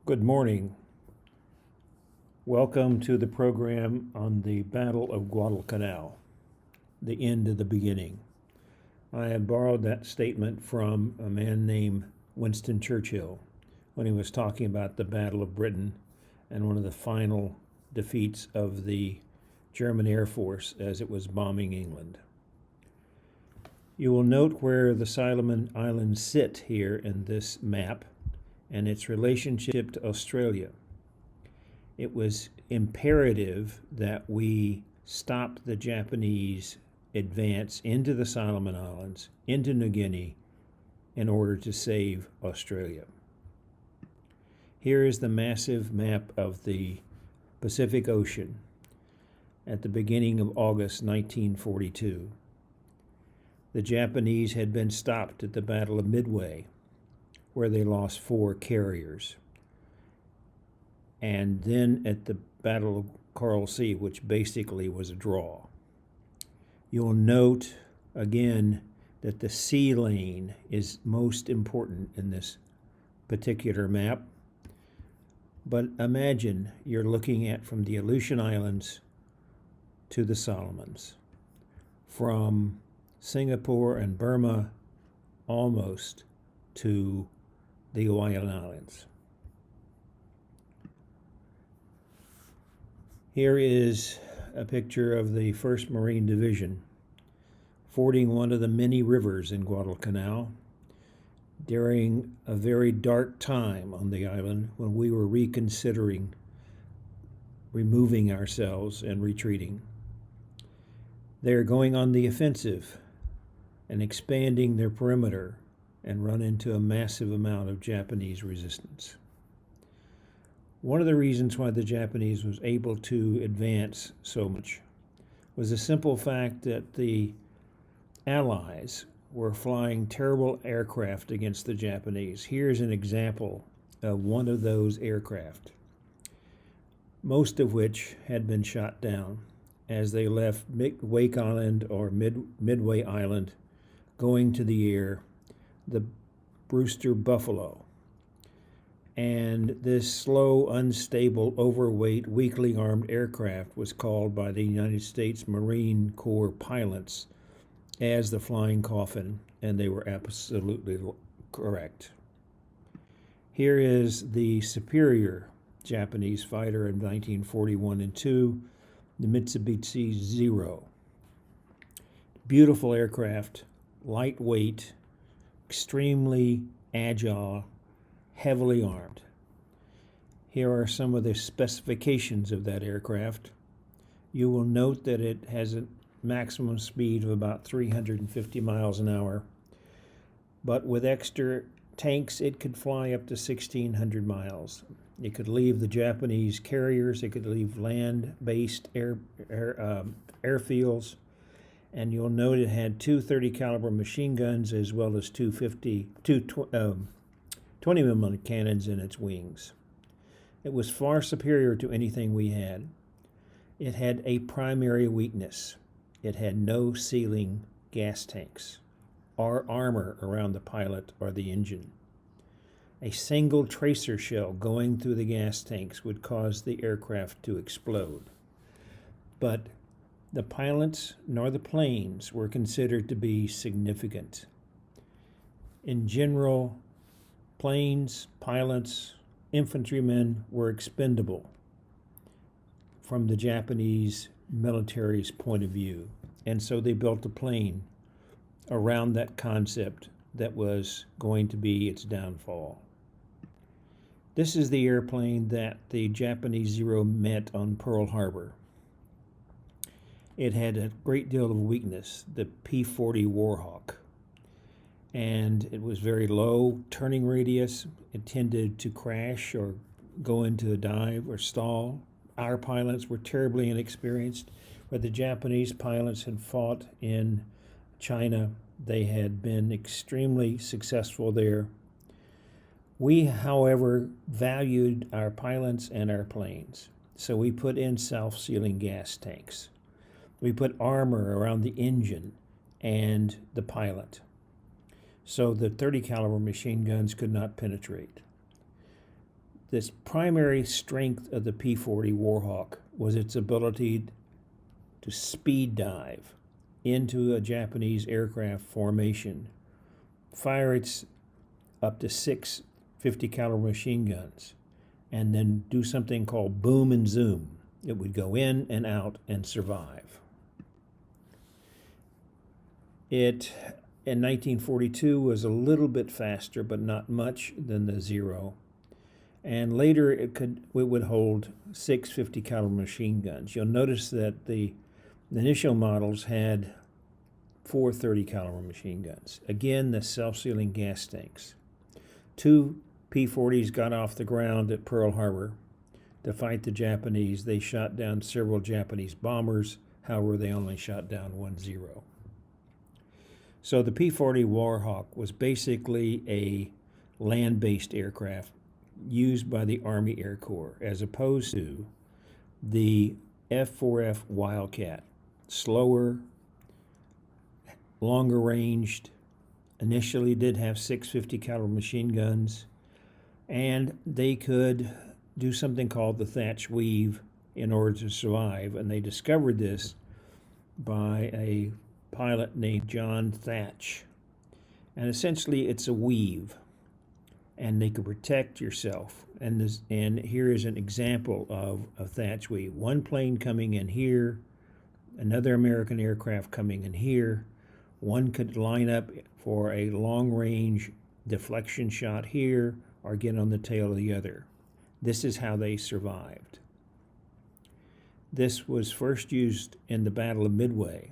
Good morning. Welcome to the program on the Battle of Guadalcanal, the end of the beginning. I have borrowed that statement from a man named Winston Churchill when he was talking about the Battle of Britain and one of the final defeats of the German Air Force as it was bombing England. You will note where the Solomon Islands sit here in this map and its relationship to Australia. It was imperative that we stop the Japanese advance into the Solomon Islands, into New Guinea, in order to save Australia. Here is the massive map of the Pacific Ocean at the beginning of August 1942. The Japanese had been stopped at the Battle of Midway, where they lost 4 carriers. And then at the Battle of Coral Sea, which basically was a draw. You'll note again that the sea lane is most important in this particular map. But imagine you're looking at from the Aleutian Islands to the Solomons, from Singapore and Burma almost to the Hawaiian Islands. Here is a picture of the 1st Marine Division fording one of the many rivers in Guadalcanal during a very dark time on the island when we were reconsidering removing ourselves and retreating. They are going on the offensive and expanding their perimeter and run into a massive amount of Japanese resistance. One of the reasons why the Japanese was able to advance so much was the simple fact that the Allies were flying terrible aircraft against the Japanese. Here's an example of one of those aircraft, most of which had been shot down as they left Wake Island or Midway Island, going to the air, the Brewster Buffalo. And this slow, unstable, overweight, weakly armed aircraft was called by the United States Marine Corps pilots as the Flying Coffin, and they were absolutely correct. Here is the superior Japanese fighter in 1941 and 2, the Mitsubishi Zero. Beautiful aircraft, lightweight, extremely agile, heavily armed. Here are some of the specifications of that aircraft. You will note that it has a maximum speed of about 350 miles an hour, but with extra tanks it could fly up to 1,600 miles. It could leave the Japanese carriers, it could leave land-based airfields, and you'll note it had 2 30 caliber machine guns as well as 2 20mm cannons in its wings. It was far superior to anything we had. It had a primary weakness. It had no ceiling gas tanks or armor around the pilot or the engine. A single tracer shell going through the gas tanks would cause the aircraft to explode. But the pilots nor the planes were considered to be significant. In general, planes, pilots, infantrymen were expendable from the Japanese military's point of view. And so they built a plane around that concept that was going to be its downfall. This is the airplane that the Japanese Zero met on Pearl Harbor. It had a great deal of weakness, the P-40 Warhawk. And it was very low turning radius. It tended to crash or go into a dive or stall. Our pilots were terribly inexperienced. Where the Japanese pilots had fought in China, they had been extremely successful there. We, however, valued our pilots and our planes, so we put in self-sealing gas tanks. We put armor around the engine and the pilot, so the 30 caliber machine guns could not penetrate. This primary strength of the P-40 Warhawk was its ability to speed dive into a Japanese aircraft formation, fire its up to 6 50 caliber machine guns, and then do something called boom and zoom. It would go in and out and survive. It, in 1942, was a little bit faster, but not much, than the Zero. And later it would hold 6 50 caliber machine guns. You'll notice that the initial models had 4 30 caliber machine guns. Again, the self-sealing gas tanks. 2 P-40s got off the ground at Pearl Harbor to fight the Japanese. They shot down several Japanese bombers. However, they only shot down 1 Zero. So the P-40 Warhawk was basically a land-based aircraft used by the Army Air Corps, as opposed to the F-4F Wildcat, slower, longer ranged, initially did have 650 caliber machine guns, and they could do something called the Thatch weave in order to survive. And they discovered this by a pilot named John Thatch. And essentially it's a weave, and they could protect yourself. And here is an example of a Thatch weave. One plane coming in here, another American aircraft coming in here. One could line up for a long-range deflection shot here or get on the tail of the other. This is how they survived. This was first used in the Battle of Midway.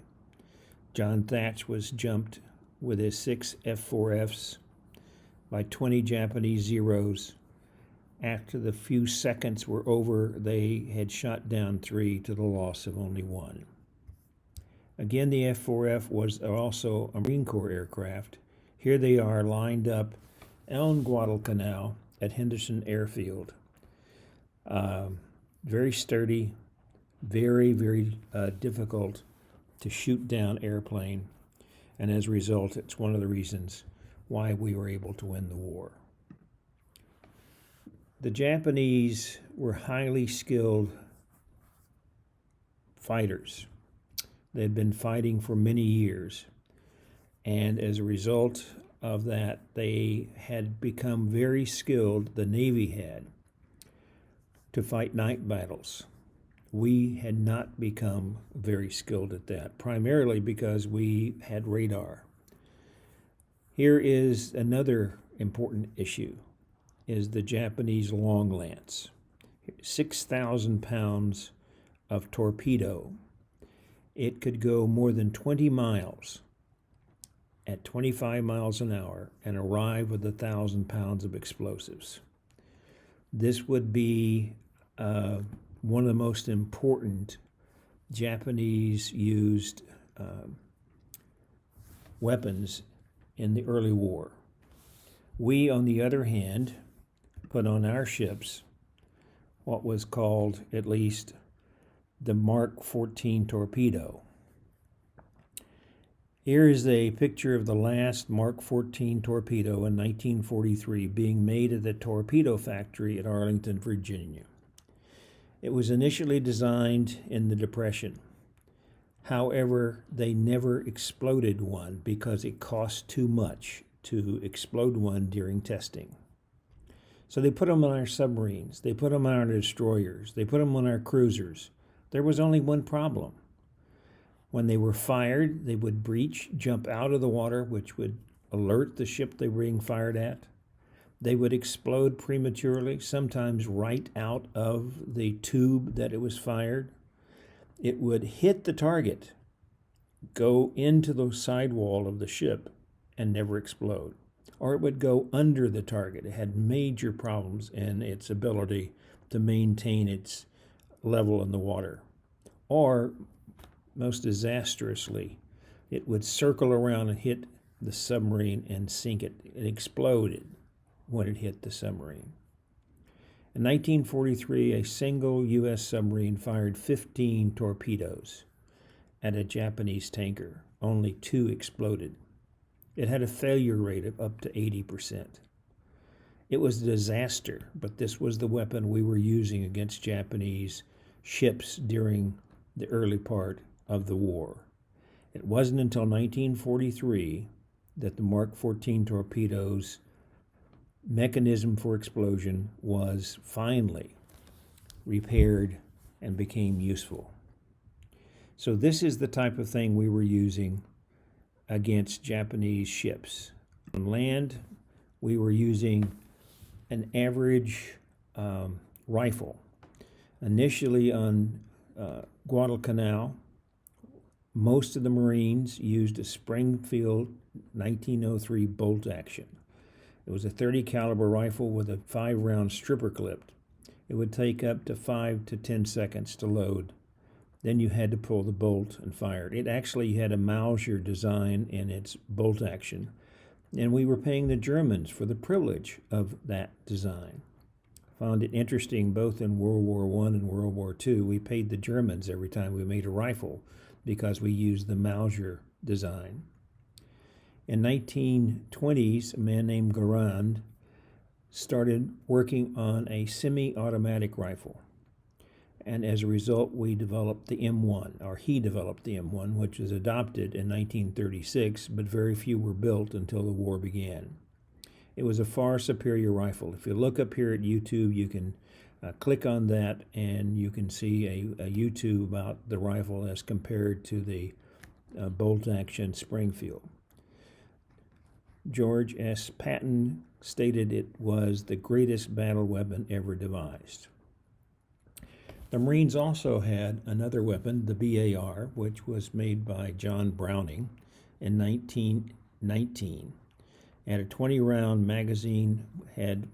John Thatch was jumped with his 6 F-4Fs by 20 Japanese Zeros. After the few seconds were over, they had shot down 3 to the loss of only 1. Again, the F-4F was also a Marine Corps aircraft. Here they are lined up on Guadalcanal at Henderson Airfield. Very sturdy, very, very difficult to shoot down airplane. And as a result, it's one of the reasons why we were able to win the war. The Japanese were highly skilled fighters. They had been fighting for many years, and as a result of that, they had become very skilled, the Navy had, to fight night battles. We had not become very skilled at that, primarily because we had radar. Here is another important issue, is the Japanese long lance. 6,000 pounds of torpedo. It could go more than 20 miles at 25 miles an hour and arrive with 1,000 pounds of explosives. This would be one of the most important Japanese used weapons in the early war. We, on the other hand, put on our ships what was called, at least, the Mark 14 torpedo. Here is a picture of the last Mark 14 torpedo in 1943 being made at the torpedo factory at Arlington, Virginia. It was initially designed in the Depression. However, they never exploded one because it cost too much to explode one during testing. So they put them on our submarines, they put them on our destroyers, they put them on our cruisers. There was only one problem. When they were fired, they would breach, jump out of the water, which would alert the ship they were being fired at. They would explode prematurely, sometimes right out of the tube that it was fired. It would hit the target, go into the sidewall of the ship, and never explode. Or it would go under the target. It had major problems in its ability to maintain its level in the water. Or, most disastrously, it would circle around and hit the submarine and sink it. It exploded when it hit the submarine. In 1943, a single U.S. submarine fired 15 torpedoes at a Japanese tanker. Only 2 exploded. It had a failure rate of up to 80%. It was a disaster, but this was the weapon we were using against Japanese ships during the early part of the war. It wasn't until 1943 that the Mark 14 torpedoes mechanism for explosion was finally repaired and became useful. So this is the type of thing we were using against Japanese ships. On land, we were using an average rifle. Initially on Guadalcanal, most of the Marines used a Springfield 1903 bolt action. It was a 30 caliber rifle with a 5-round stripper clip. It would take up to 5 to 10 seconds to load. Then you had to pull the bolt and fire it. It actually had a Mauser design in its bolt action, and we were paying the Germans for the privilege of that design. Found it interesting both in World War I and World War II. We paid the Germans every time we made a rifle because we used the Mauser design. In 1920s, a man named Garand started working on a semi-automatic rifle. And as a result, we developed the M1, or he developed the M1, which was adopted in 1936, but very few were built until the war began. It was a far superior rifle. If you look up here at YouTube, you can click on that and you can see a YouTube about the rifle as compared to the bolt-action Springfield. George S. Patton stated it was the greatest battle weapon ever devised. The Marines also had another weapon, the BAR, which was made by John Browning in 1919. Had a 20-round magazine, had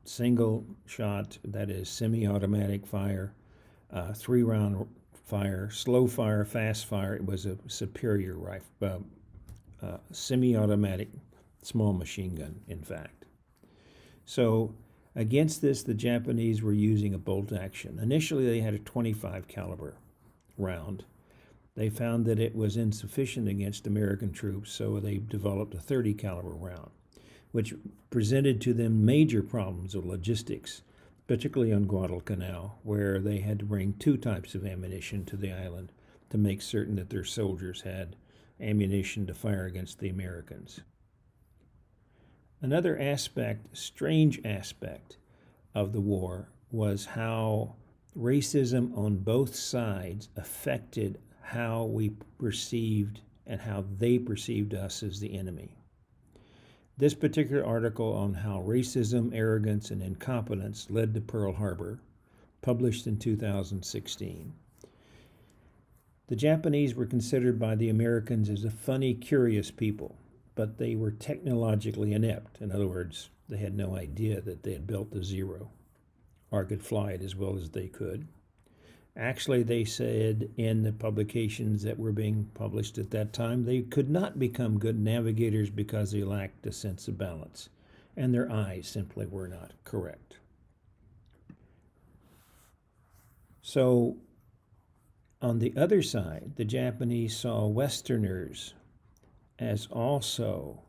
single shot, that is semi-automatic fire, 3-round fire, slow fire, fast fire. It was a superior rifle, semi-automatic small machine gun, in fact. So against this, the Japanese were using a bolt action. Initially, they had a 25 caliber round. They found that it was insufficient against American troops, so they developed a 30 caliber round, which presented to them major problems of logistics, particularly on Guadalcanal, where they had to bring 2 types of ammunition to the island to make certain that their soldiers had ammunition to fire against the Americans. Another aspect, strange aspect of the war, was how racism on both sides affected how we perceived and how they perceived us as the enemy. This particular article on how racism, arrogance, and incompetence led to Pearl Harbor, published in 2016. The Japanese were considered by the Americans as a funny, curious people, but they were technologically inept. In other words, they had no idea that they had built the Zero or could fly it as well as they could. Actually, they said in the publications that were being published at that time, they could not become good navigators because they lacked a sense of balance, and their eyes simply were not correct. So, on the other side, the Japanese saw Westerners as also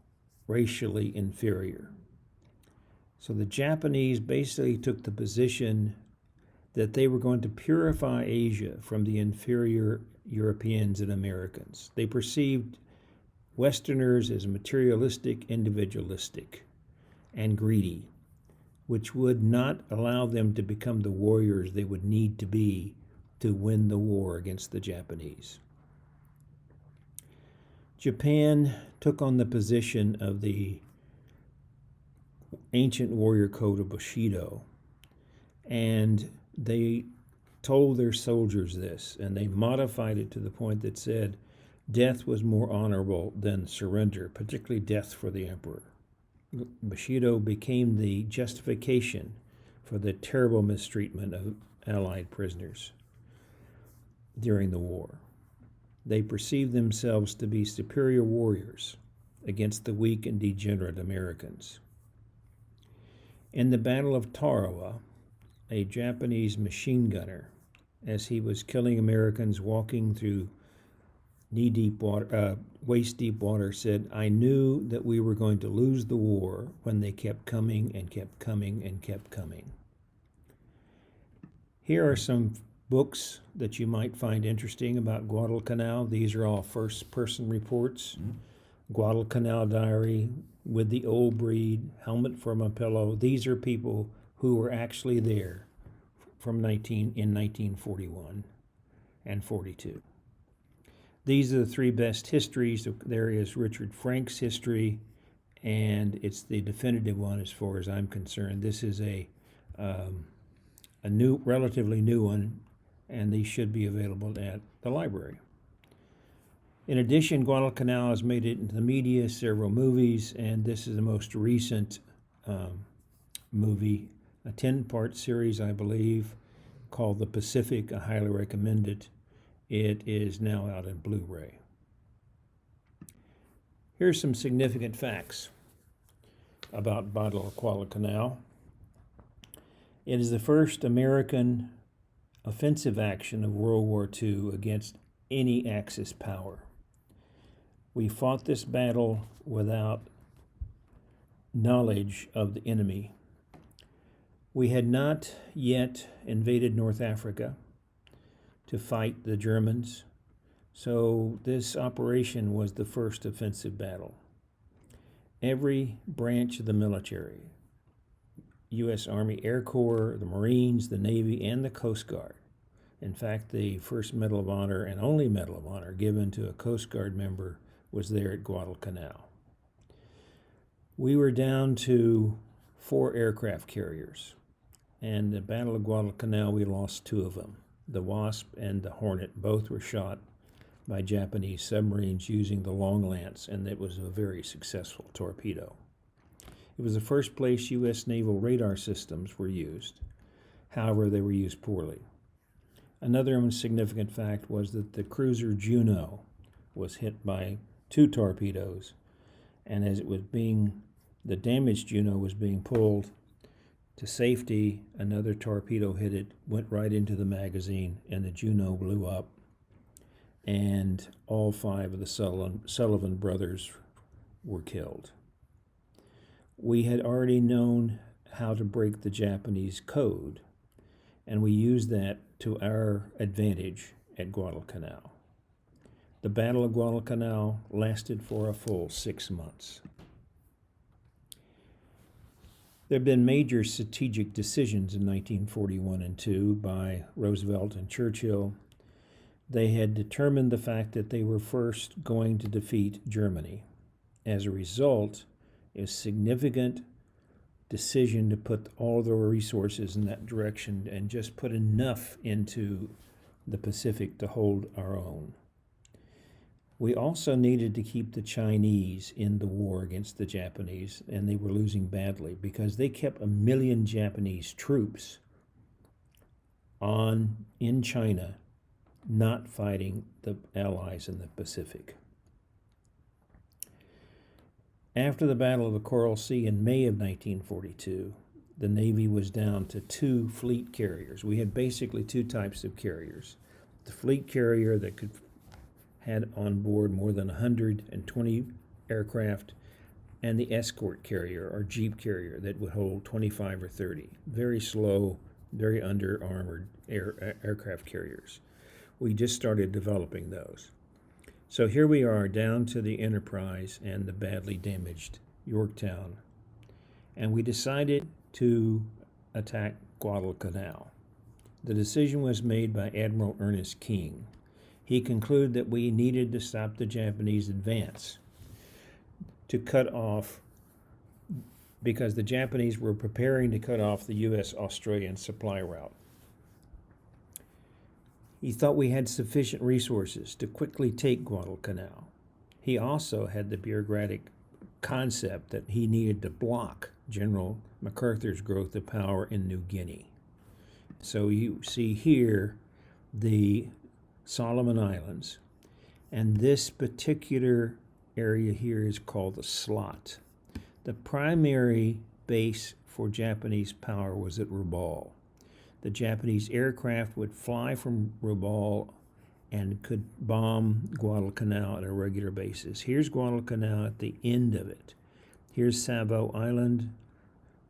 racially inferior. So the Japanese basically took the position that they were going to purify Asia from the inferior Europeans and Americans. They perceived Westerners as materialistic, individualistic, and greedy, which would not allow them to become the warriors they would need to be to win the war against the Japanese. Japan took on the position of the ancient warrior code of Bushido, and they told their soldiers this, and they modified it to the point that said death was more honorable than surrender, particularly death for the emperor. Bushido became the justification for the terrible mistreatment of Allied prisoners during the war. They perceived themselves to be superior warriors against the weak and degenerate Americans. In the Battle of Tarawa, a Japanese machine gunner, as he was killing Americans walking through waist-deep water, said, "I knew that we were going to lose the war when they kept coming and kept coming and kept coming." Here are some books that you might find interesting about Guadalcanal. These are all first-person reports. Guadalcanal Diary, With the Old Breed, Helmet for My Pillow. These are people who were actually there in 1941 and 42. These are the three best histories. There is Richard Frank's history, and it's the definitive one as far as I'm concerned. This is a relatively new one, and these should be available at the library. In addition, Guadalcanal has made it into the media, several movies, and this is the most recent movie, a 10-part series, I believe, called The Pacific. I highly recommend it. It is now out in Blu-ray. Here's some significant facts about Battle of Guadalcanal. It is the first American offensive action of World War II against any Axis power. We fought this battle without knowledge of the enemy. We had not yet invaded North Africa to fight the Germans, so this operation was the first offensive battle. Every branch of the military, U.S. Army Air Corps, the Marines, the Navy, and the Coast Guard. In fact, the first Medal of Honor and only Medal of Honor given to a Coast Guard member was there at Guadalcanal. We were down to 4 aircraft carriers, and the Battle of Guadalcanal, we lost 2 of them. The Wasp and the Hornet both were shot by Japanese submarines using the Long Lance, and it was a very successful torpedo. It was the first place U.S. naval radar systems were used. However, they were used poorly. Another significant fact was that the cruiser Juno was hit by 2 torpedoes, and as the damaged Juno was being pulled to safety, another torpedo hit it, went right into the magazine, and the Juno blew up, and all 5 of the Sullivan brothers were killed. We had already known how to break the Japanese code, and we used that to our advantage at Guadalcanal. The Battle of Guadalcanal lasted for a full 6 months. There have been major strategic decisions in 1941 and 2 by Roosevelt and Churchill. They had determined the fact that they were first going to defeat Germany. As a result, a significant decision to put all the resources in that direction and just put enough into the Pacific to hold our own. We also needed to keep the Chinese in the war against the Japanese, and they were losing badly because they kept 1 million Japanese troops in China, not fighting the Allies in the Pacific. After the Battle of the Coral Sea in May of 1942, the Navy was down to 2 fleet carriers. We had basically 2 types of carriers. The fleet carrier that had on board more than 120 aircraft, and the escort carrier or jeep carrier that would hold 25 or 30. Very slow, very under-armored aircraft carriers. We just started developing those. So here we are down to the Enterprise and the badly damaged Yorktown, and we decided to attack Guadalcanal. The decision was made by Admiral Ernest King. He concluded that we needed to stop the Japanese advance, to cut off, because the Japanese were preparing to cut off the U.S.-Australian supply route. He thought we had sufficient resources to quickly take Guadalcanal. He also had the bureaucratic concept that he needed to block General MacArthur's growth of power in New Guinea. So you see here the Solomon Islands, and this particular area here is called the Slot. The primary base for Japanese power was at Rabaul. The Japanese aircraft would fly from Rabaul and could bomb Guadalcanal on a regular basis. Here's Guadalcanal at the end of it. Here's Savo Island,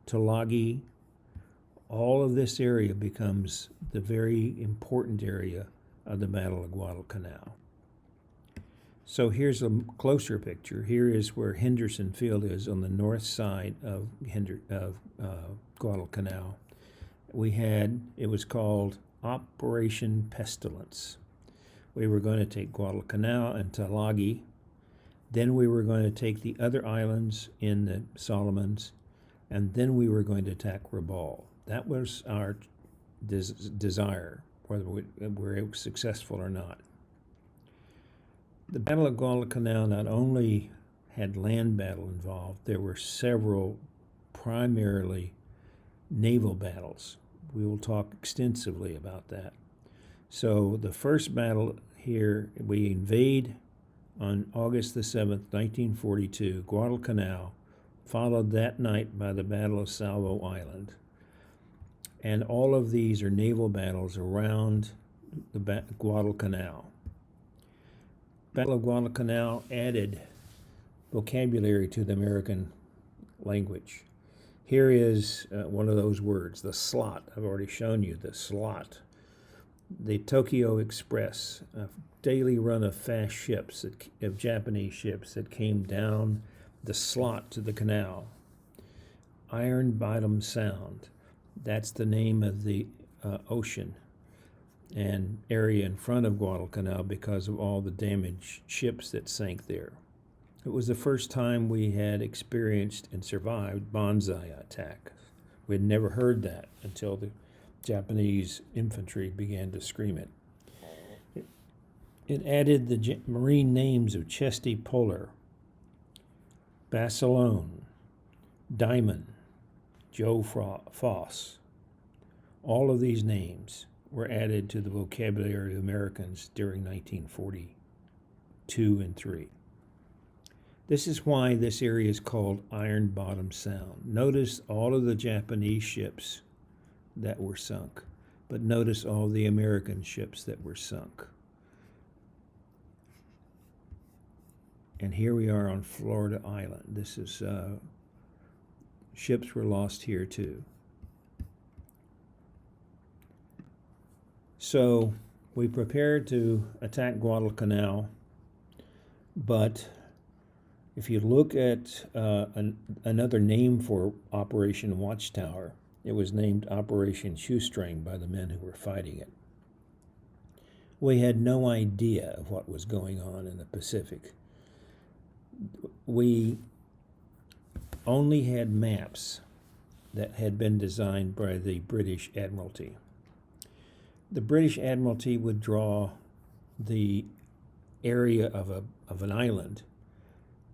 Tulagi. All of this area becomes the very important area of the Battle of Guadalcanal. So here's a closer picture. Here is where Henderson Field is on the north side of Guadalcanal. It was called Operation Pestilence. We were going to take Guadalcanal and Tulagi. Then we were going to take the other islands in the Solomons, and then we were going to attack Rabaul. That was our desire, whether we were successful or not. The Battle of Guadalcanal not only had land battle involved, there were several primarily naval battles. We will talk extensively about that. So the first battle here, we invade on August the 7th, 1942, Guadalcanal, followed that night by the Battle of Savo Island. And all of these are naval battles around the Guadalcanal. Battle of Guadalcanal added vocabulary to the American language. Here is one of those words, the slot. I've already shown you the slot. The Tokyo Express, a daily run of fast ships, of Japanese ships that came down the slot to the canal. Iron Bottom Sound, that's the name of the ocean and area in front of Guadalcanal because of all the damaged ships that sank there. It was the first time we had experienced and survived banzai attacks. We had never heard that until the Japanese infantry began to scream it. It added the marine names of Chesty Puller, Basilone, Diamond, Joe Foss. All of these names were added to the vocabulary of Americans during 1942 and 3. This is why this area is called Iron Bottom Sound. Notice all of the Japanese ships that were sunk, but notice all the American ships that were sunk. And here we are on Florida Island. This is, ships were lost here too. So we prepared to attack Guadalcanal, but if you look at another name for Operation Watchtower, it was named Operation Shoestring by the men who were fighting it. We had no idea of what was going on in the Pacific. We only had maps that had been designed by the British Admiralty. The British Admiralty would draw the area of an island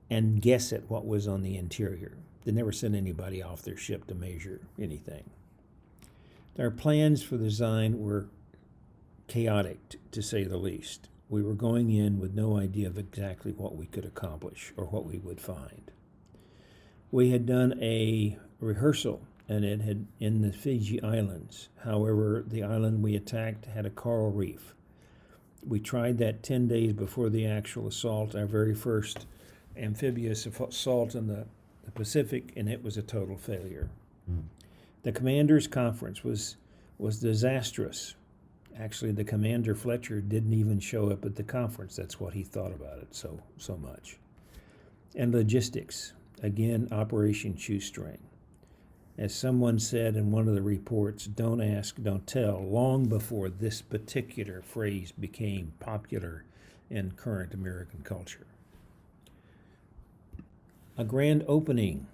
and guess at what was on the interior. They never sent anybody off their ship to measure anything. Our plans for the design were chaotic, to say the least. We were going in with no idea of exactly what we could accomplish or what we would find. We had done a rehearsal, and it had in the Fiji Islands. However, the island we attacked had a coral reef. We tried that 10 days before the actual assault, our very first amphibious assault in the Pacific, and it was a total failure. The commander's conference was disastrous. Actually, the commander, Fletcher, didn't even show up at the conference. That's what he thought about it so much. And logistics, again, Operation Shoestring. As someone said in one of the reports, don't ask, don't tell, long before this particular phrase became popular in current American culture. A grand opening,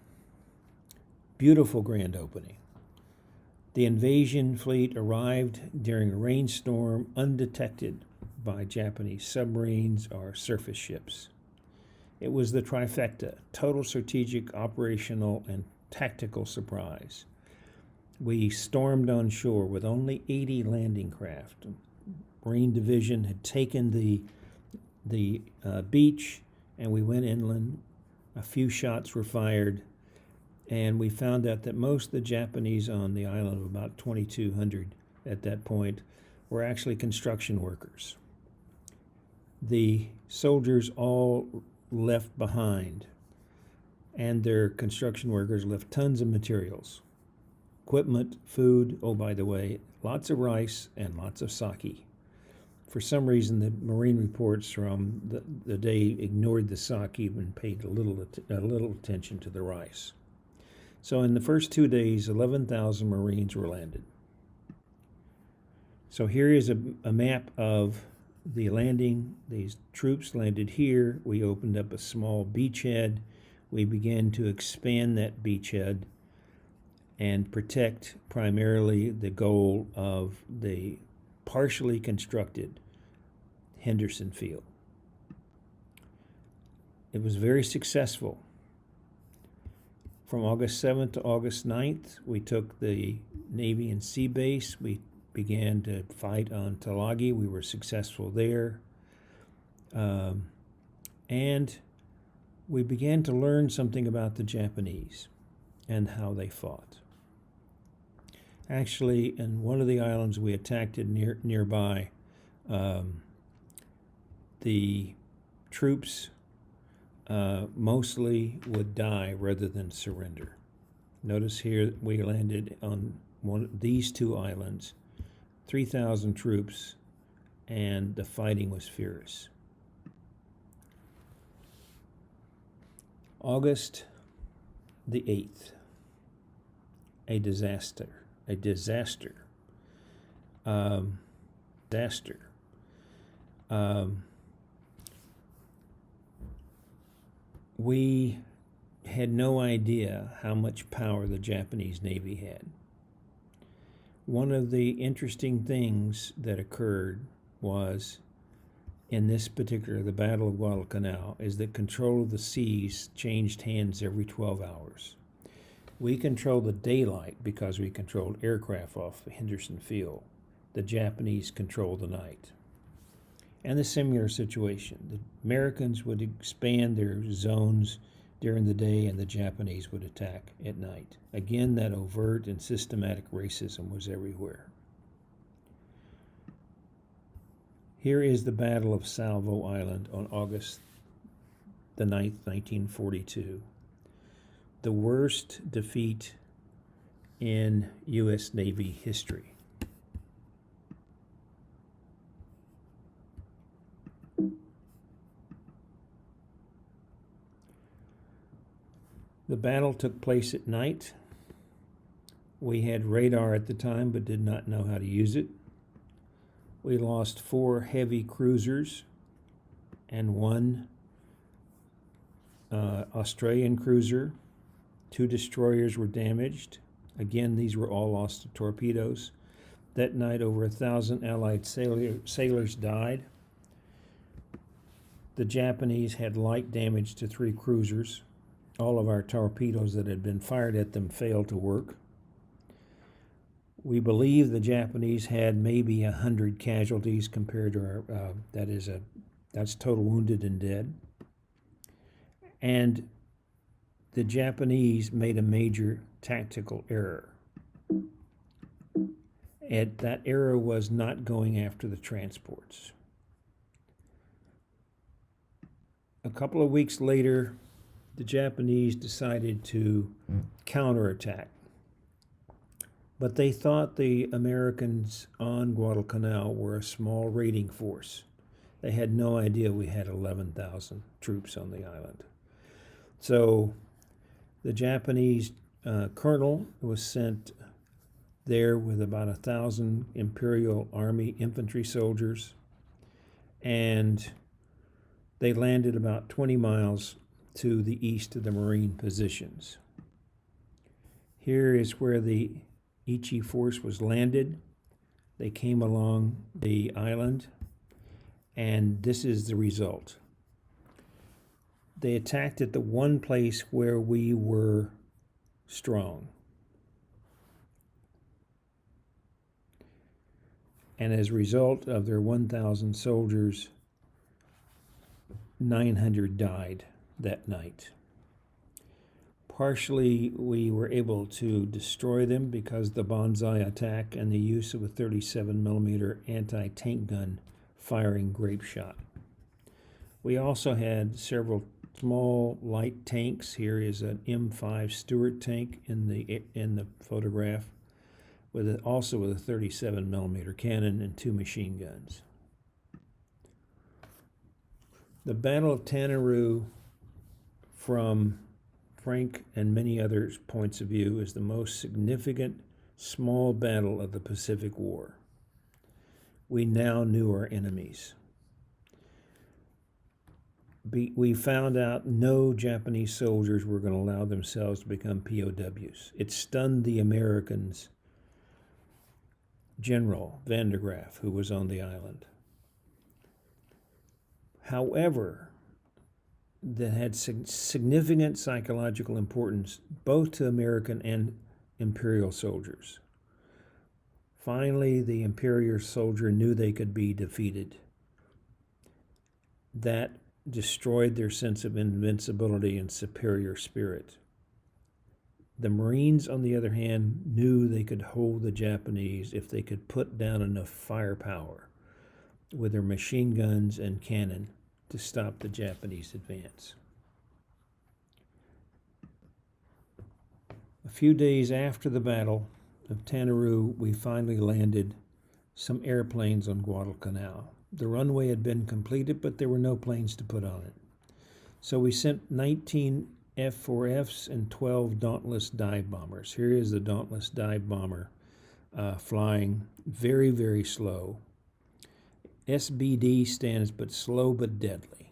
beautiful grand opening. The invasion fleet arrived during a rainstorm undetected by Japanese submarines or surface ships. It was the trifecta, total strategic, operational, and tactical surprise. We stormed on shore with only 80 landing craft. Marine Division had taken the beach, and we went inland. A few shots were fired, and we found out that most of the Japanese on the island, of about 2,200 at that point, were actually construction workers. The soldiers all left behind, and their construction workers left tons of materials, equipment, food, oh, by the way, lots of rice and lots of sake. For some reason, the Marine reports from the day ignored the sake and paid a little attention to the rice. So in the first 2 days, 11,000 Marines were landed. So here is a map of the landing. These troops landed here. We opened up a small beachhead. We began to expand that beachhead and protect primarily the goal of the partially constructed Henderson Field. It was very successful. From August 7th to August 9th, we took the Navy and Sea Base. We began to fight on Tulagi. We were successful there. And we began to learn something about the Japanese and how they fought. Actually, in one of the islands we attacked nearby, the troops mostly would die rather than surrender. Notice here we landed on these 2 islands, 3,000 troops, and the fighting was fierce. August the 8th, a disaster. We had no idea how much power the Japanese Navy had. One of the interesting things that occurred was, in this particular, the Battle of Guadalcanal, is that control of the seas changed hands every 12 hours. We controlled the daylight because we controlled aircraft off Henderson Field. The Japanese controlled the night. And the similar situation. The Americans would expand their zones during the day and the Japanese would attack at night. Again, that overt and systematic racism was everywhere. Here is the Battle of Salvo Island on August the 9th, 1942. The worst defeat in U.S. Navy history. The battle took place at night. We had radar at the time but did not know how to use it. We lost 4 heavy cruisers and 1 Australian cruiser. 2 destroyers were damaged. Again, these were all lost to torpedoes. That night, over 1,000 Allied sailors died. The Japanese had light damage to 3 cruisers. All of our torpedoes that had been fired at them failed to work. We believe the Japanese had maybe 100 casualties compared to our, that's total wounded and dead. And the Japanese made a major tactical error. And that error was not going after the transports. A couple of weeks later, the Japanese decided to counterattack. But they thought the Americans on Guadalcanal were a small raiding force. They had no idea we had 11,000 troops on the island. So the Japanese colonel was sent there with about 1,000 Imperial Army infantry soldiers, and they landed about 20 miles to the east of the Marine positions. Here is where the Ichi force was landed. They came along the island, and this is the result. They attacked at the one place where we were strong. And as a result of their 1,000 soldiers, 900 died that night. Partially, we were able to destroy them because the banzai attack and the use of a 37 millimeter anti-tank gun firing grape shot. We also had several small light tanks. Here is an M5 Stuart tank in the photograph, also with a 37 millimeter cannon and 2 machine guns. The Battle of Tanaroo, from Frank and many others' points of view, is the most significant small battle of the Pacific War. We now knew our enemies. We found out no Japanese soldiers were going to allow themselves to become POWs. It stunned the Americans' General Vandergraaf, who was on the island. However, that had significant psychological importance both to American and Imperial soldiers. Finally, the Imperial soldier knew they could be defeated. That destroyed their sense of invincibility and superior spirit. The Marines, on the other hand, knew they could hold the Japanese if they could put down enough firepower with their machine guns and cannon to stop the Japanese advance. A few days after the Battle of Tanaroo, we finally landed some airplanes on Guadalcanal. The runway had been completed, but there were no planes to put on it. So we sent 19 F-4Fs and 12 Dauntless dive bombers. Here is the Dauntless dive bomber flying very, very slow. SBD stands but slow but deadly.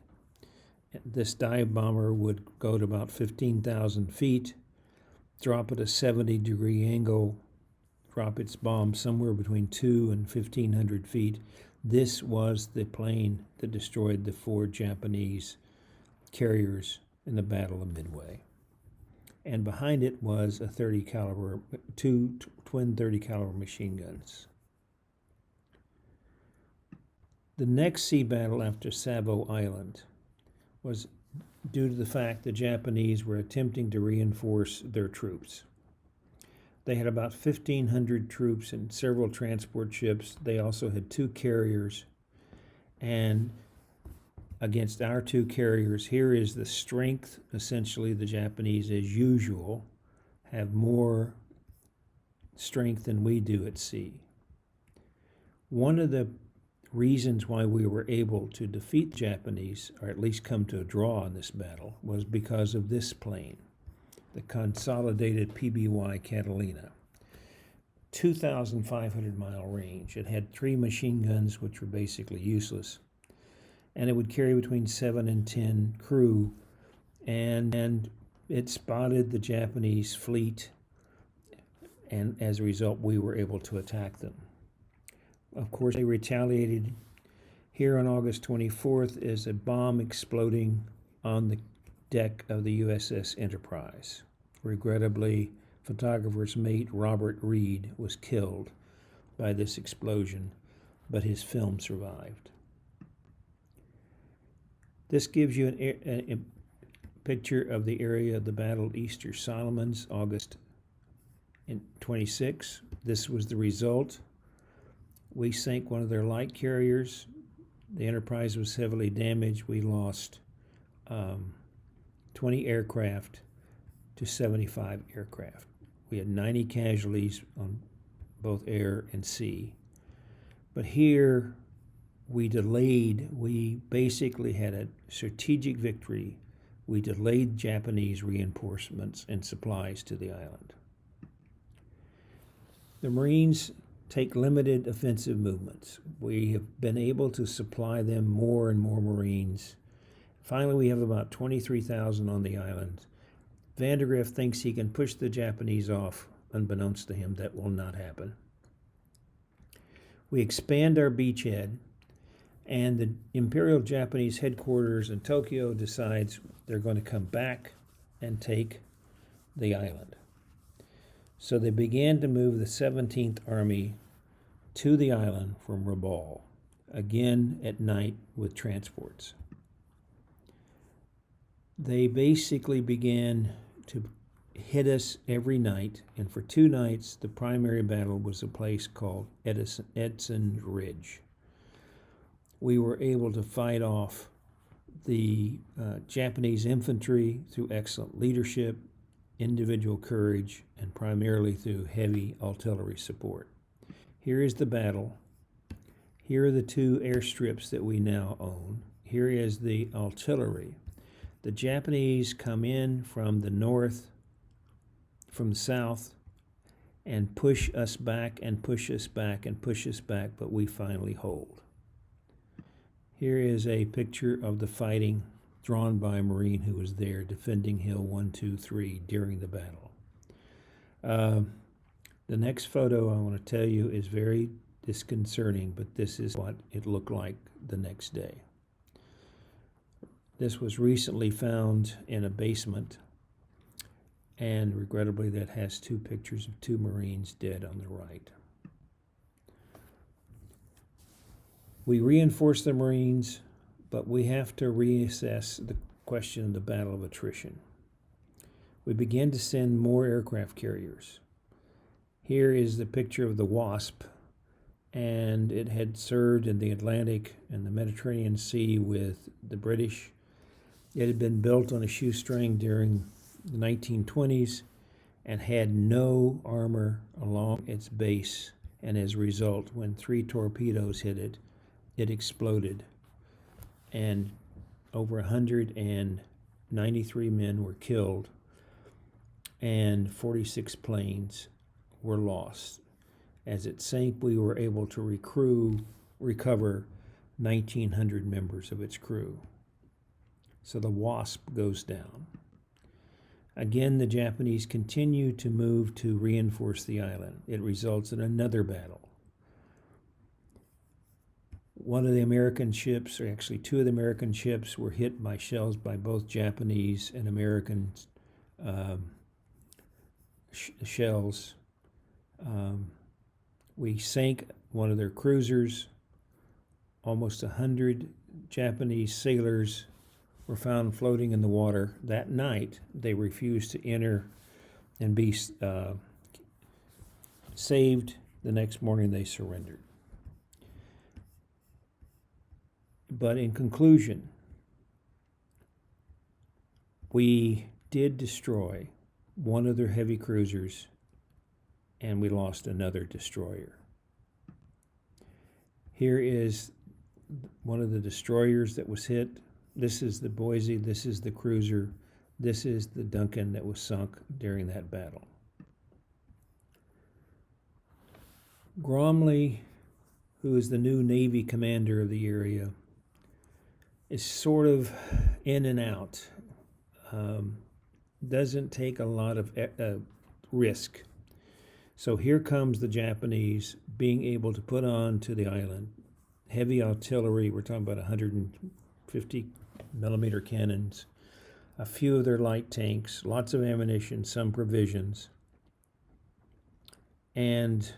This dive bomber would go to about 15,000 feet, drop at a 70-degree angle, drop its bomb somewhere between 2 and 1,500 feet. This was the plane that destroyed the 4 Japanese carriers in the Battle of Midway. And behind it was a 30 caliber, 2 twin 30 caliber machine guns. The next sea battle after Savo Island was due to the fact the Japanese were attempting to reinforce their troops. They had about 1,500 troops and several transport ships. They also had 2 carriers. And against our 2 carriers, here is the strength. Essentially, the Japanese, as usual, have more strength than we do at sea. One of the reasons why we were able to defeat the Japanese, or at least come to a draw in this battle, was because of this plane, the consolidated PBY Catalina. 2,500-mile range. It had 3 machine guns, which were basically useless. And it would carry between 7 and 10 crew. And it spotted the Japanese fleet. And as a result, we were able to attack them. Of course, they retaliated. Here on August 24th is a bomb exploding on the deck of the USS Enterprise. Regrettably, photographer's mate Robert Reed was killed by this explosion, but his film survived. This gives you a picture of the area of the Battle of Easter Solomons, August 26. This was the result. We sank one of their light carriers. The Enterprise was heavily damaged. We lost 20 aircraft to 75 aircraft. We had 90 casualties on both air and sea. But here we basically had a strategic victory. We delayed Japanese reinforcements and supplies to the island. The Marines take limited offensive movements. We have been able to supply them more and more Marines. Finally, we have about 23,000 on the island. Vandergraaf thinks he can push the Japanese off. Unbeknownst to him, that will not happen. We expand our beachhead, and the Imperial Japanese headquarters in Tokyo decides they're going to come back and take the island. So they began to move the 17th Army to the island from Rabaul, again at night with transports. They basically began to hit us every night, and for 2 nights the primary battle was a place called Edson Ridge. We were able to fight off the Japanese infantry through excellent leadership, individual courage, and primarily through heavy artillery support. Here is the battle. Here are the two airstrips that we now own. Here is the artillery. The Japanese come in from the north, from the south, and push us back and push us back and push us back, but we finally hold. Here is a picture of the fighting drawn by a Marine who was there defending Hill 123 during the battle. The next photo I want to tell you is very disconcerting, but this is what it looked like the next day. This was recently found in a basement, and regrettably that has two pictures of two Marines dead on the right. We reinforce the Marines, but we have to reassess the question of the battle of attrition. We began to send more aircraft carriers. Here is the picture of the Wasp, and it had served in the Atlantic and the Mediterranean Sea with the British. It had been built on a shoestring during the 1920s and had no armor along its base, and as a result, when 3 torpedoes hit it, it exploded, and over 193 men were killed, and 46 planes were lost. As it sank, we were able to recover 1,900 members of its crew. So the Wasp goes down. Again, the Japanese continue to move to reinforce the island. It results in another battle. One of the American ships, or actually two of the American ships, were hit by shells by both Japanese and American shells. We sank one of their cruisers. Almost 100 Japanese sailors were found floating in the water. That night, they refused to enter and be saved. The next morning, they surrendered. But in conclusion, we did destroy one of their heavy cruisers, and we lost another destroyer. Here is one of the destroyers that was hit. This is the Boise, this is the cruiser, this is the Duncan that was sunk during that battle. Gromley, who is the new Navy commander of the area, is sort of in and out. Doesn't take a lot of risk. So here comes the Japanese being able to put on to the island heavy artillery. We're talking about 150 millimeter cannons, a few of their light tanks, lots of ammunition, some provisions. And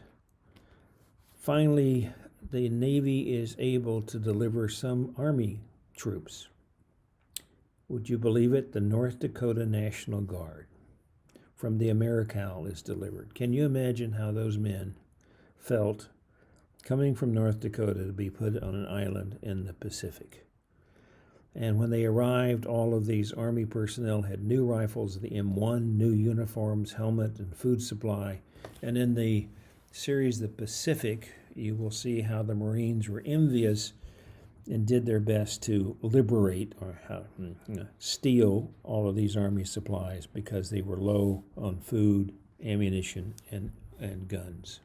finally, the Navy is able to deliver some Army troops. Would you believe it? The North Dakota National Guard from the Guadalcanal is delivered. Can you imagine how those men felt coming from North Dakota to be put on an island in the Pacific? And when they arrived, all of these Army personnel had new rifles, the M1, new uniforms, helmet, and food supply. And in the series The Pacific, you will see how the Marines were envious and did their best to liberate or steal all of these Army supplies because they were low on food, ammunition, and guns.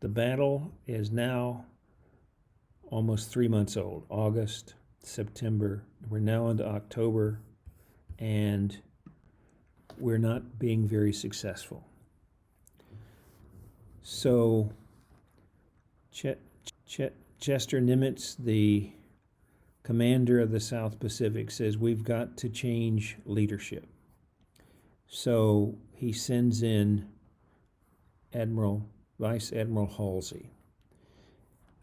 The battle is now almost 3 months old. August, September, we're now into October, and we're not being very successful. So Chester Nimitz, the commander of the South Pacific, says we've got to change leadership. So he sends in Vice Admiral Halsey.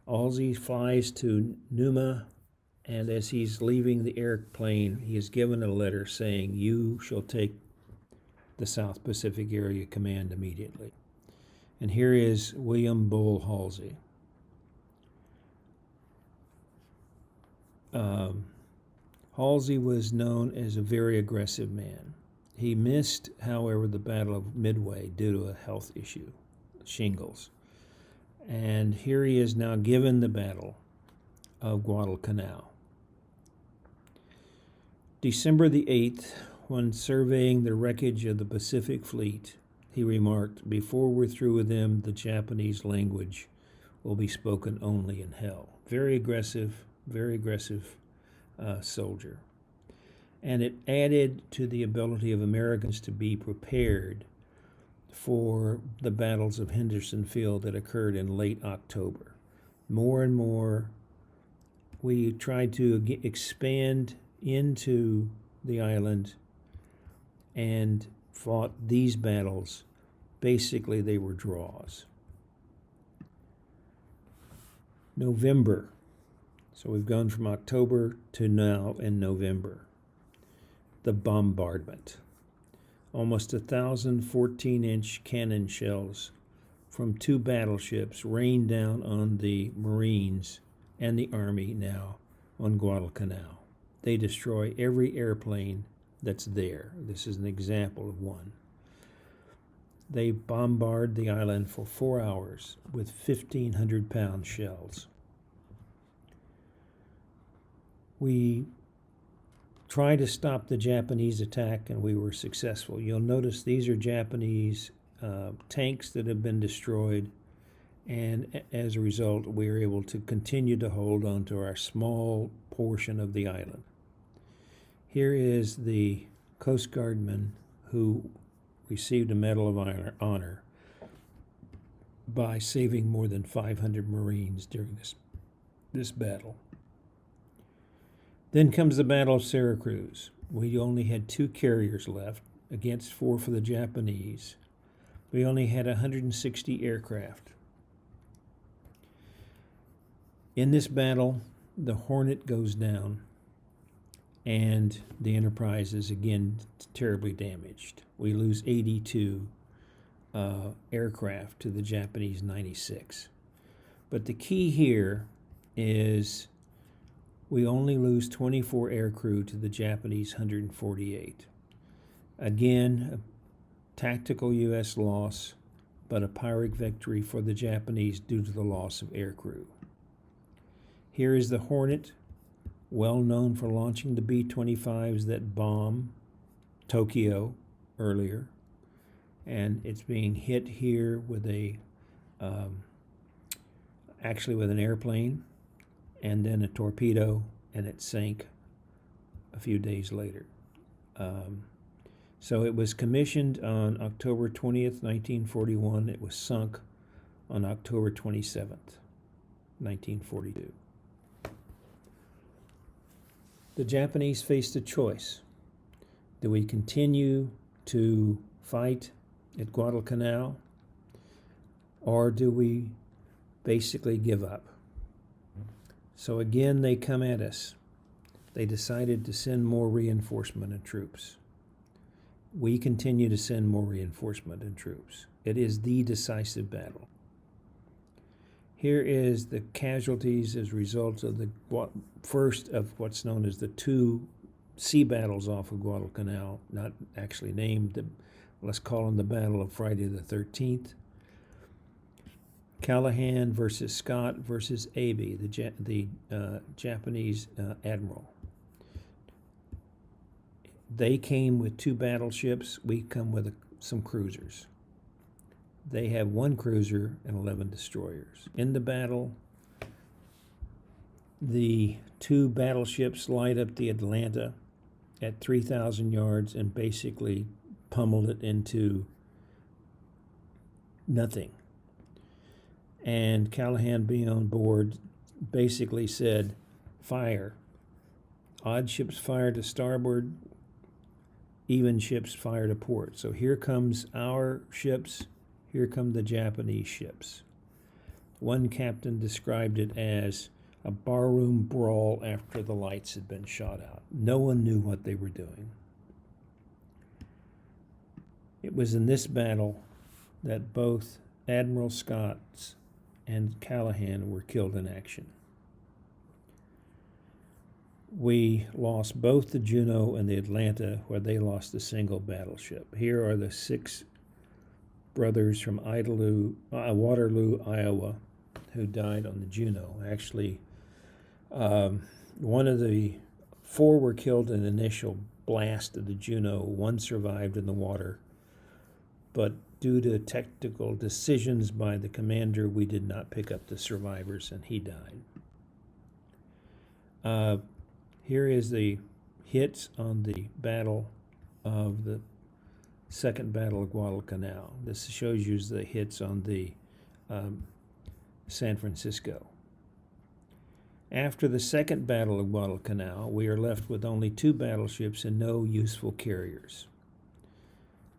Halsey flies to Numa, and as he's leaving the airplane, he is given a letter saying, "You shall take the South Pacific Area Command immediately." And here is William Bull Halsey. Halsey was known as a very aggressive man. He missed, however, the Battle of Midway due to a health issue, shingles. And here he is now given the Battle of Guadalcanal. December the 8th, when surveying the wreckage of the Pacific Fleet, he remarked, "Before we're through with them, the Japanese language will be spoken only in hell." Very aggressive soldier. And it added to the ability of Americans to be prepared for the battles of Henderson Field that occurred in late October. More and more, we tried to expand into the island and fought these battles. Basically, they were draws. November. So we've gone from October to now in November. The bombardment. Almost 1,000 14-inch cannon shells from 2 battleships rained down on the Marines and the Army now on Guadalcanal. They destroy every airplane that's there. This is an example of one. They bombard the island for 4 hours with 1,500-pound shells. We tried to stop the Japanese attack, and we were successful. You'll notice these are Japanese tanks that have been destroyed, and as a result, we were able to continue to hold on to our small portion of the island. Here is the Coast Guardman who received a Medal of Honor by saving more than 500 Marines during this battle. Then comes the Battle of Syracuse. We only had 2 carriers left against 4 for the Japanese. We only had 160 aircraft. In this battle, the Hornet goes down, and the Enterprise is again terribly damaged. We lose 82 aircraft to the Japanese 96. But the key here is we only lose 24 aircrew to the Japanese 148. Again, a tactical U.S. loss, but a Pyrrhic victory for the Japanese due to the loss of aircrew. Here is the Hornet, well known for launching the B-25s that bomb Tokyo earlier. And it's being hit here with actually with an airplane, and then a torpedo, and it sank a few days later. So it was commissioned on October 20th, 1941. It was sunk on October 27th, 1942. The Japanese faced a choice. Do we continue to fight at Guadalcanal, or do we basically give up? So again, they come at us. They decided to send more reinforcement and troops. We continue to send more reinforcement and troops. It is the decisive battle. Here is the casualties as a result of the first of what's known as the 2 sea battles off of Guadalcanal, not actually named. Let's call them the Battle of Friday the 13th. Callahan versus Scott versus Abe, the Japanese admiral. They came with 2 battleships. We come with some cruisers. They have 1 cruiser and 11 destroyers. In the battle, the 2 battleships light up the Atlanta at 3,000 yards and basically pummeled it into nothing. And Callahan, being on board, basically said, "Fire. Odd ships fire to starboard, even ships fire to port." So here comes our ships, here come the Japanese ships. One captain described it as a barroom brawl after the lights had been shot out. No one knew what they were doing. It was in this battle that both Admiral Scott and Callahan were killed in action. we lost both the Juneau and the Atlanta, where they lost a single battleship. Here are the 6 brothers from Waterloo, Iowa, who died on the Juneau. Actually, one of the 4 were killed in the initial blast of the Juneau. 1 survived in the water, but due to technical decisions by the commander, we did not pick up the survivors, and he died. Here is the hits on the battle of the Second Battle of Guadalcanal. This shows you the hits on the San Francisco. After the Second Battle of Guadalcanal, we are left with only 2 battleships and no useful carriers.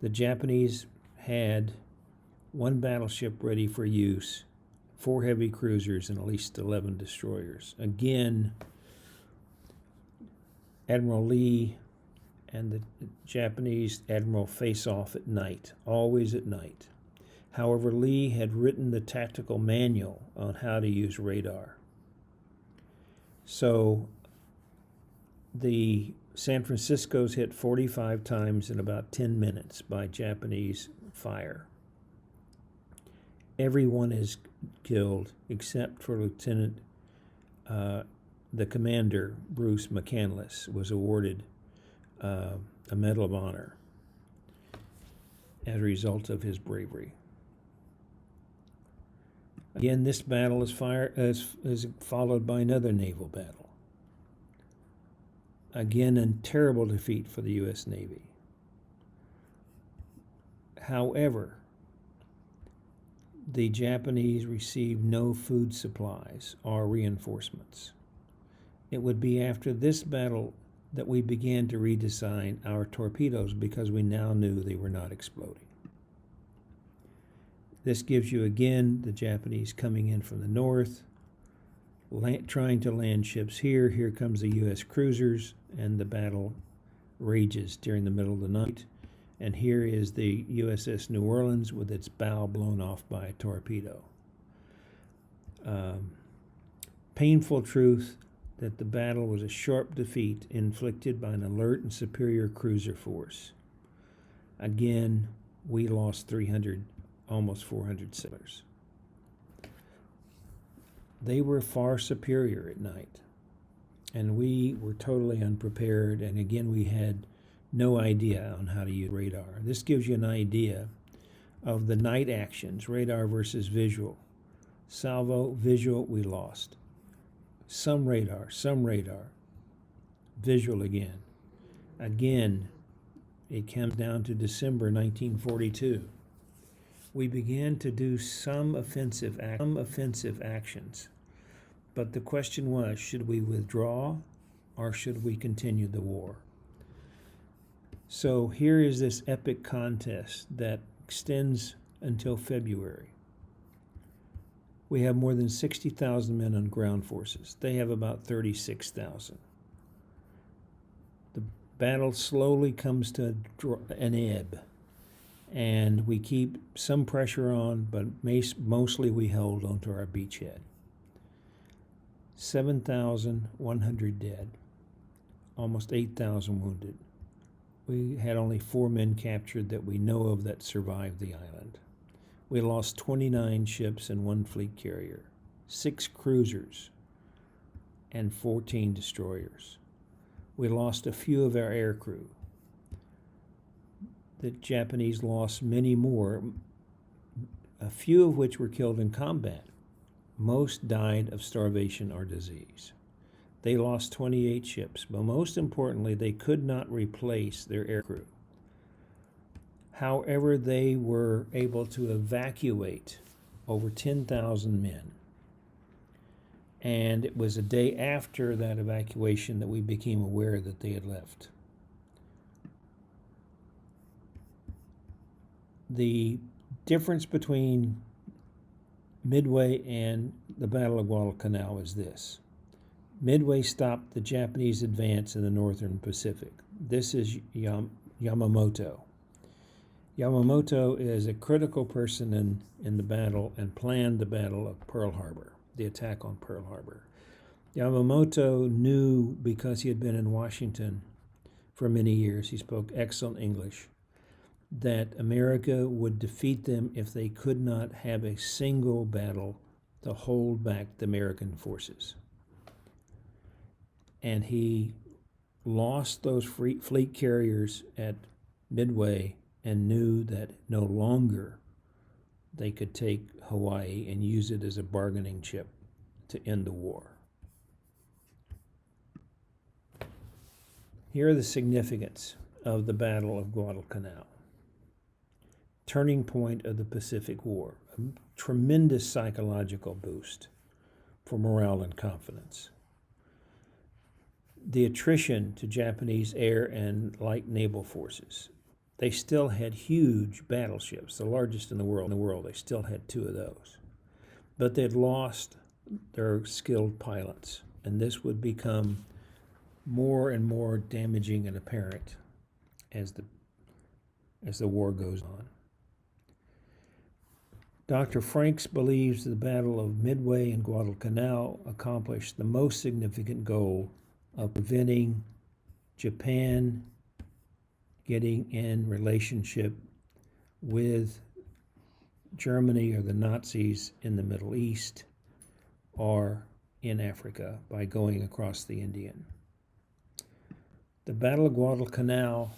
The Japanese had 1 battleship ready for use, 4 heavy cruisers, and at least 11 destroyers. Again, Admiral Lee and the Japanese admiral face off at night, always at night. However, Lee had written the tactical manual on how to use radar. So the San Francisco's hit 45 times in about 10 minutes by Japanese fire. Everyone is killed except for Lieutenant, the commander, Bruce McCandless, was awarded a Medal of Honor as a result of his bravery. Again, this battle is followed by another naval battle. Again, a terrible defeat for the U.S. Navy. However, the Japanese received no food supplies or reinforcements. It would be after this battle that we began to redesign our torpedoes because we now knew they were not exploding. This gives you again the Japanese coming in from the north, trying to land ships here. Here comes the U.S. cruisers, and the battle rages during the middle of the night. And here is the USS New Orleans with its bow blown off by a torpedo. Painful truth that the battle was a sharp defeat inflicted by an alert and superior cruiser force. Again, we lost 300, almost 400 sailors. They were far superior at night, and we were totally unprepared, and again we had no idea on how to use radar. This gives you an idea of the night actions, radar versus visual. Salvo, visual, we lost. Some radar, visual again. Again, it comes down to December 1942. We began to do some offensive actions, but the question was, should we withdraw or should we continue the war? So here is this epic contest that extends until February. We have more than 60,000 men on ground forces. They have about 36,000. The battle slowly comes to an ebb, and we keep some pressure on, but mostly we hold onto our beachhead. 7,100 dead, almost 8,000 wounded. We had only 4 men captured that we know of that survived the island. We lost 29 ships and 1 fleet carrier, 6 cruisers, and 14 destroyers. We lost a few of our aircrew. The Japanese lost many more, a few of which were killed in combat. Most died of starvation or disease. They lost 28 ships, but most importantly, they could not replace their aircrew. However, they were able to evacuate over 10,000 men. And it was a day after that evacuation that we became aware that they had left. The difference between Midway and the Battle of Guadalcanal is this. Midway stopped the Japanese advance in the northern Pacific. This is Yamamoto. Yamamoto is a critical person in the battle and planned the Battle of Pearl Harbor, the attack on Pearl Harbor. Yamamoto knew, because he had been in Washington for many years, he spoke excellent English, that America would defeat them if they could not have a single battle to hold back the American forces. And he lost those fleet carriers at Midway and knew that no longer they could take Hawaii and use it as a bargaining chip to end the war. Here are the significance of the Battle of Guadalcanal. Turning point of the Pacific War, a tremendous psychological boost for morale and confidence. The attrition to Japanese air and light naval forces. They still had huge battleships, the largest in the world. They still had 2 of those. But they'd lost their skilled pilots, and this would become more and more damaging and apparent as the war goes on. Dr. Franks believes the Battle of Midway and Guadalcanal accomplished the most significant goal of preventing Japan getting in relationship with Germany or the Nazis in the Middle East or in Africa by going across the Indian. The Battle of Guadalcanal,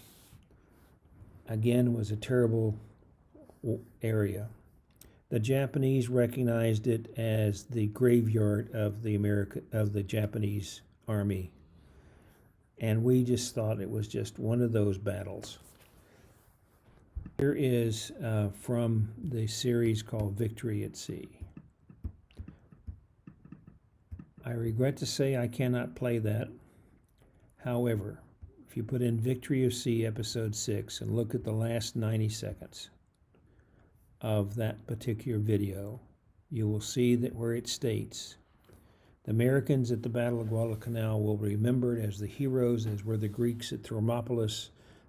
again, was a terrible area. The Japanese recognized it as the graveyard of the Japanese army, and we just thought it was just one of those battles. Here is from the series called Victory at Sea. I regret to say I cannot play that. However, if you put in Victory of Sea episode 6 and look at the last 90 seconds of that particular video, you will see that where it states, the Americans at the Battle of Guadalcanal will be remembered as the heroes, as were the Greeks at Thermopylae,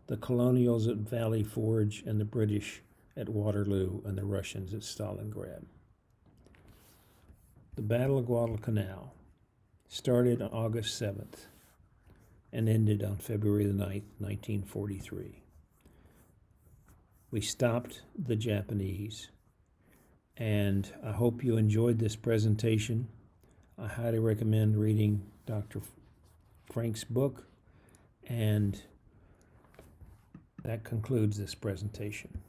the colonials at Valley Forge, and the British at Waterloo, and the Russians at Stalingrad. The Battle of Guadalcanal started on August 7th and ended on February the 9th, 1943. We stopped the Japanese, and I hope you enjoyed this presentation. I highly recommend reading Dr. Frank's book, and that concludes this presentation.